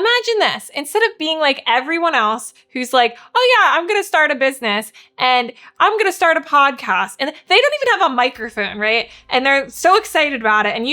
Imagine this, instead of being like everyone else who's like, oh yeah, I'm going to start a business and I'm going to start a podcast, and they don't even have a microphone, right? And they're so excited about it. And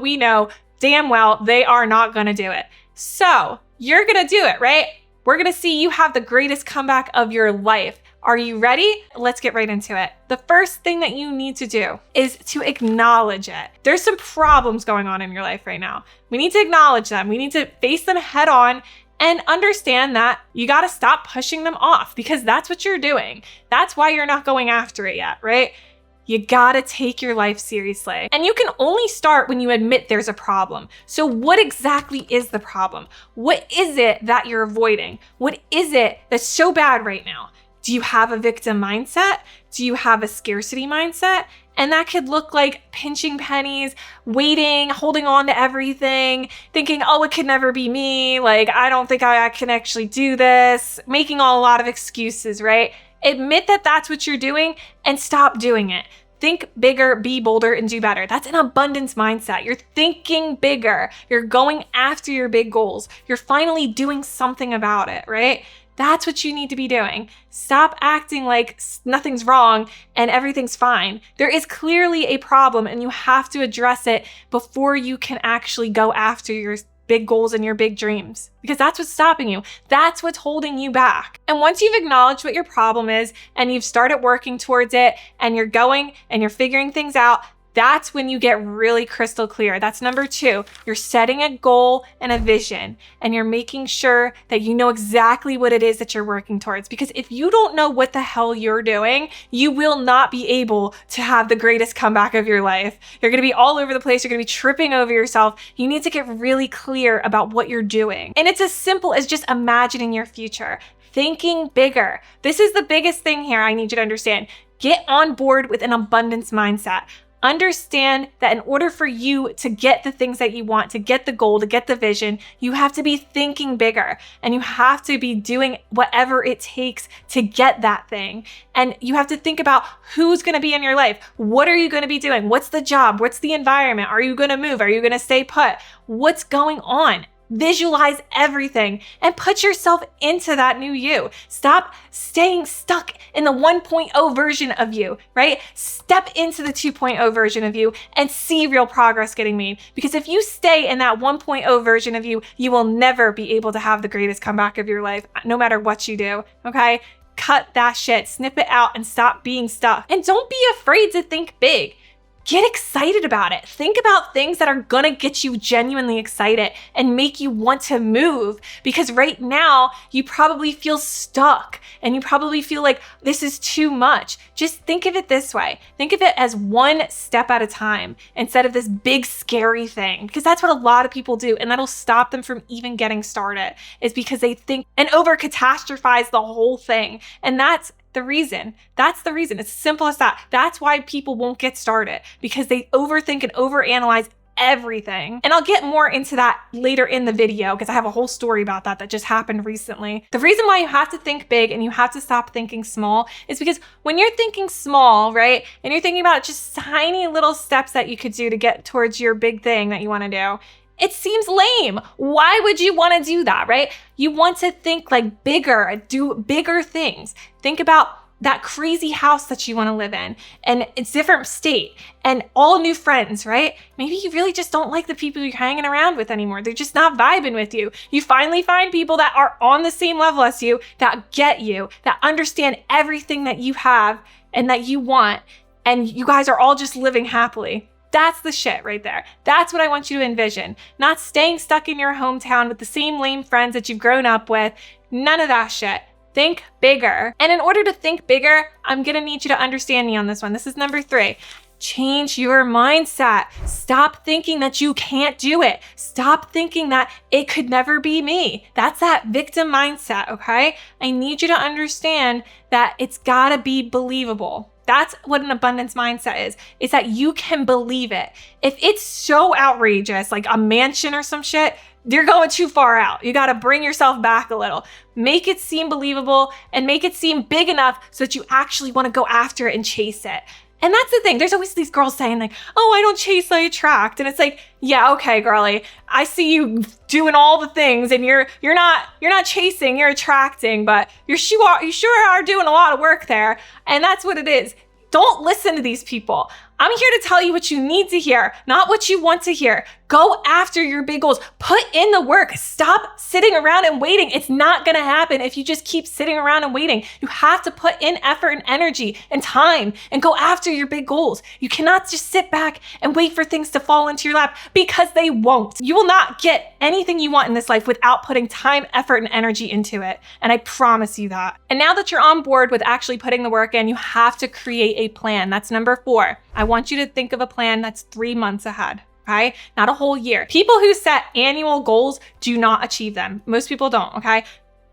we know damn well they are not going to do it. So you're going to do it, right? We're going to see you have the greatest comeback of your life. Are you ready? Let's get right into it. The first thing that you need to do is to acknowledge it. There's some problems going on in your life right now. We need to acknowledge them. We need to face them head on and understand that you got to stop pushing them off, because that's what you're doing. That's why you're not going after it yet, right? You gotta take your life seriously. And you can only start when you admit there's a problem. So what exactly is the problem? What is it that you're avoiding? What is it that's so bad right now? Do you have a victim mindset? Do you have a scarcity mindset? And that could look like pinching pennies, waiting, holding on to everything, thinking, oh, it could never be me. Like, I don't think I can actually do this, making a lot of excuses, right? Admit that that's what you're doing and stop doing it. Think bigger, be bolder, and do better. That's an abundance mindset. You're thinking bigger. You're going after your big goals. You're finally doing something about it, right? That's what you need to be doing. Stop acting like nothing's wrong and everything's fine. There is clearly a problem and you have to address it before you can actually go after your big goals and your big dreams, because that's what's stopping you. That's what's holding you back. And once you've acknowledged what your problem is and you've started working towards it and you're going and you're figuring things out, that's when you get really crystal clear. That's number 2. You're setting a goal and a vision, and you're making sure that you know exactly what it is that you're working towards. Because if you don't know what the hell you're doing, you will not be able to have the greatest comeback of your life. You're going to be all over the place. You're going to be tripping over yourself. You need to get really clear about what you're doing. And it's as simple as just imagining your future. Thinking bigger. This is the biggest thing here I need you to understand. Get on board with an abundance mindset. Understand that in order for you to get the things that you want, to get the goal, to get the vision, you have to be thinking bigger, and you have to be doing whatever it takes to get that thing. And you have to think about who's going to be in your life. What are you going to be doing? What's the job? What's the environment? Are you going to move? Are you going to stay put? What's going on? Visualize everything and put yourself into that new you. Stop staying stuck in the 1.0 version of you, right? Step into the 2.0 version of you and see real progress getting made. Because if you stay in that 1.0 version of you, you will never be able to have the greatest comeback of your life, no matter what you do, okay? Cut that shit, snip it out, and stop being stuck. And don't be afraid to think big. Get excited about it. Think about things that are gonna get you genuinely excited and make you want to move, because right now you probably feel stuck and you probably feel like this is too much. Just think of it this way. Think of it as one step at a time instead of this big scary thing, because that's what a lot of people do, and that'll stop them from even getting started, is because they think and over catastrophize the whole thing. And that's the reason. That's the reason. It's simple as that. That's why people won't get started, because they overthink and overanalyze everything. And I'll get more into that later in the video, because I have a whole story about that just happened recently. The reason why you have to think big and you have to stop thinking small is because when you're thinking small, right, and you're thinking about just tiny little steps that you could do to get towards your big thing that you want to do, it seems lame. Why would you want to do that, right? You want to think like bigger, do bigger things. Think about that crazy house that you want to live in, and it's different state and all new friends, right? Maybe you really just don't like the people you're hanging around with anymore. They're just not vibing with you. You finally find people that are on the same level as you, that get you, that understand everything that you have and that you want, and you guys are all just living happily. That's the shit right there. That's what I want you to envision. Not staying stuck in your hometown with the same lame friends that you've grown up with. None of that shit. Think bigger. And in order to think bigger, I'm gonna need you to understand me on this one. This is number 3. Change your mindset. Stop thinking that you can't do it. Stop thinking that it could never be me. That's that victim mindset, okay? I need you to understand that it's gotta be believable. That's what an abundance mindset is that you can believe it. If it's so outrageous, like a mansion or some shit, you're going too far out. You got to bring yourself back a little. Make it seem believable and make it seem big enough so that you actually want to go after it and chase it. And that's the thing. There's always these girls saying like, oh, I don't chase, I attract. And it's like, yeah, okay, girly. I see you doing all the things and you're not chasing, you're attracting, but you sure are doing a lot of work there. And that's what it is. Don't listen to these people. I'm here to tell you what you need to hear, not what you want to hear. Go after your big goals. Put in the work. Stop sitting around and waiting. It's not going to happen if you just keep sitting around and waiting. You have to put in effort and energy and time and go after your big goals. You cannot just sit back and wait for things to fall into your lap, because they won't. You will not get anything you want in this life without putting time, effort, and energy into it. And I promise you that. And now that you're on board with actually putting the work in, you have to create a plan. That's number 4. I want you to think of a plan that's 3 months ahead. Okay? Not a whole year. People who set annual goals do not achieve them. Most people don't, okay?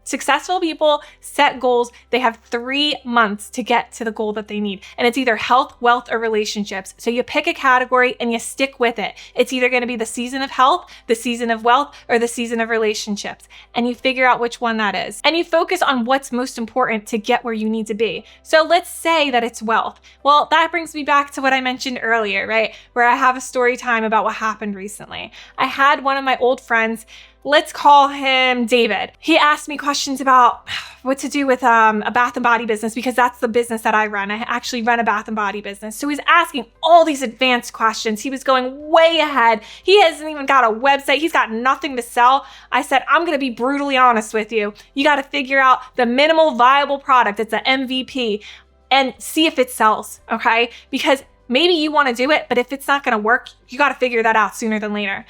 Successful people set goals. They have 3 months to get to the goal that they need. And it's either health, wealth, or relationships. So you pick a category and you stick with it. It's either going to be the season of health, the season of wealth, or the season of relationships. And you figure out which one that is. And you focus on what's most important to get where you need to be. So let's say that it's wealth. Well, that brings me back to what I mentioned earlier, right? Where I have a story time about what happened recently. I had one of my old friends, let's call him David. He asked me questions about what to do with a bath and body business, because that's the business that I run. I actually run a bath and body business. So he's asking all these advanced questions. He was going way ahead. He hasn't even got a website. He's got nothing to sell. I said, I'm going to be brutally honest with you. You got to figure out the minimal viable product. It's an MVP, and see if it sells, okay? Because maybe you want to do it, but if it's not going to work, you got to figure that out sooner than later.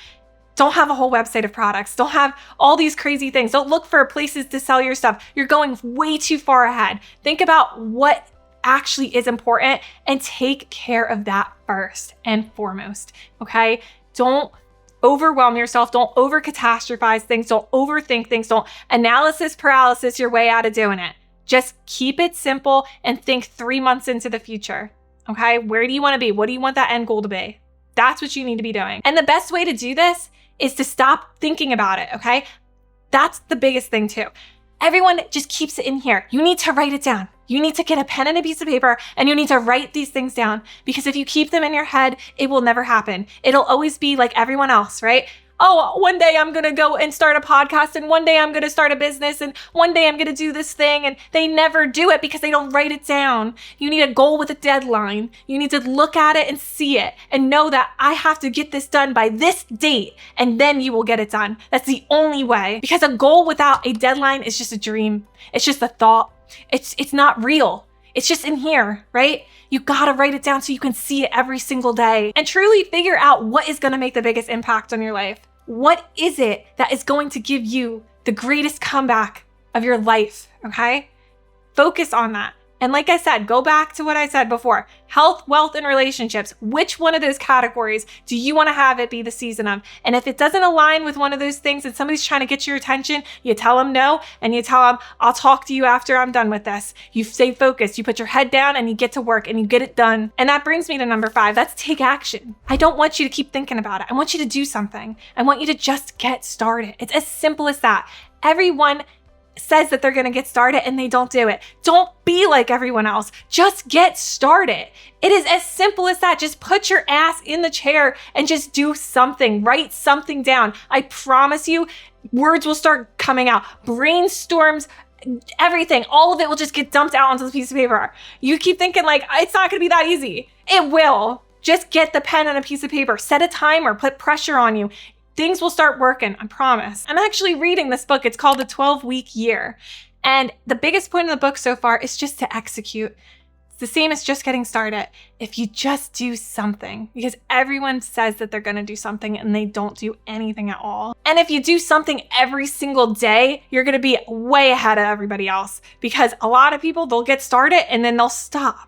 Don't have a whole website of products. Don't have all these crazy things. Don't look for places to sell your stuff. You're going way too far ahead. Think about what actually is important and take care of that first and foremost, okay? Don't overwhelm yourself. Don't over catastrophize things. Don't overthink things. Don't analysis paralysis your way out of doing it. Just keep it simple and think 3 months into the future, okay? Where do you want to be? What do you want that end goal to be? That's what you need to be doing. And the best way to do this is to stop thinking about it, okay? That's the biggest thing too. Everyone just keeps it in here. You need to write it down. You need to get a pen and a piece of paper, and you need to write these things down, because if you keep them in your head, it will never happen. It'll always be like everyone else, right? Oh, one day I'm going to go and start a podcast, and one day I'm going to start a business, and one day I'm going to do this thing, and they never do it because they don't write it down. You need a goal with a deadline. You need to look at it and see it and know that I have to get this done by this date, and then you will get it done. That's the only way, because a goal without a deadline is just a dream. It's just a thought. It's not real. It's just in here, right? You gotta write it down so you can see it every single day and truly figure out what is gonna make the biggest impact on your life. What is it that is going to give you the greatest comeback of your life, okay? Focus on that. And like I said, go back to what I said before. Health, wealth, and relationships. Which one of those categories do you want to have it be the season of? And if it doesn't align with one of those things and somebody's trying to get your attention, you tell them no, and you tell them, I'll talk to you after I'm done with this. You stay focused. You put your head down and you get to work and you get it done. And that brings me to number 5. That's take action. I don't want you to keep thinking about it. I want you to do something. I want you to just get started. It's as simple as that. Everyone says that they're going to get started and they don't do it. Don't be like everyone else. Just get started. It is as simple as that. Just put your ass in the chair and just do something. Write something down. I promise you, words will start coming out. Brainstorms, everything, all of it will just get dumped out onto the piece of paper. You keep thinking like, it's not going to be that easy. It will. Just get the pen and a piece of paper. Set a timer. Put pressure on you. Things will start working, I promise. I'm actually reading this book. It's called The 12-Week Year. And the biggest point of the book so far is just to execute. It's the same as just getting started. If you just do something, because everyone says that they're going to do something and they don't do anything at all. And if you do something every single day, you're going to be way ahead of everybody else, because a lot of people, they'll get started and then they'll stop.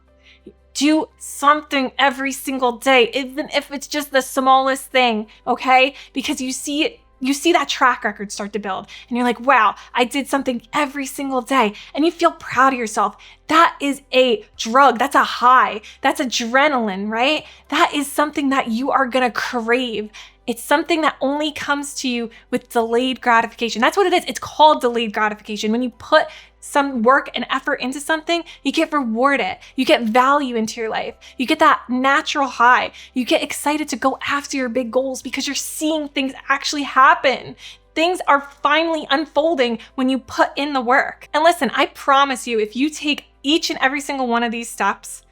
Do something every single day, even if it's just the smallest thing, okay? Because you see that track record start to build and you're like, wow, I did something every single day, and you feel proud of yourself. That is a drug. That's a high. That's adrenaline, right? That is something that you are gonna crave. It's something that only comes to you with delayed gratification. That's what it is. It's called delayed gratification. When you put some work and effort into something, you get rewarded. You get value into your life. You get that natural high. You get excited to go after your big goals because you're seeing things actually happen. Things are finally unfolding when you put in the work. And listen, I promise you, if you take each and every single one of these steps,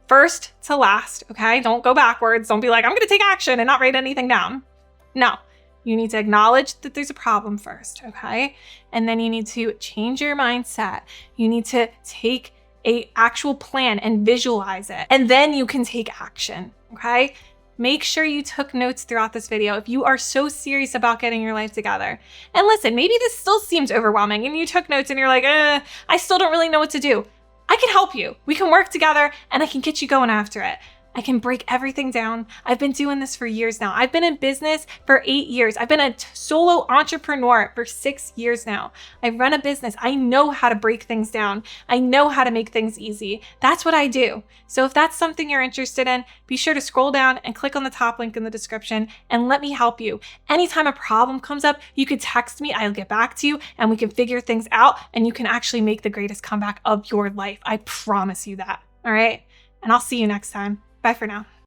first to last, okay? Don't go backwards. Don't be like, I'm gonna take action and not write anything down. No, you need to acknowledge that there's a problem first, okay? And then you need to change your mindset. You need to take an actual plan and visualize it. And then you can take action, okay? Make sure you took notes throughout this video if you are so serious about getting your life together. And listen, maybe this still seems overwhelming and you took notes and you're like, I still don't really know what to do. I can help you. We can work together and I can get you going after it. I can break everything down. I've been doing this for years now. I've been in business for 8 years. I've been a solo entrepreneur for 6 years now. I run a business. I know how to break things down. I know how to make things easy. That's what I do. So if that's something you're interested in, be sure to scroll down and click on the top link in the description and let me help you. Anytime a problem comes up, you can text me. I'll get back to you and we can figure things out and you can actually make the greatest comeback of your life. I promise you that. All right. And I'll see you next time. Bye for now.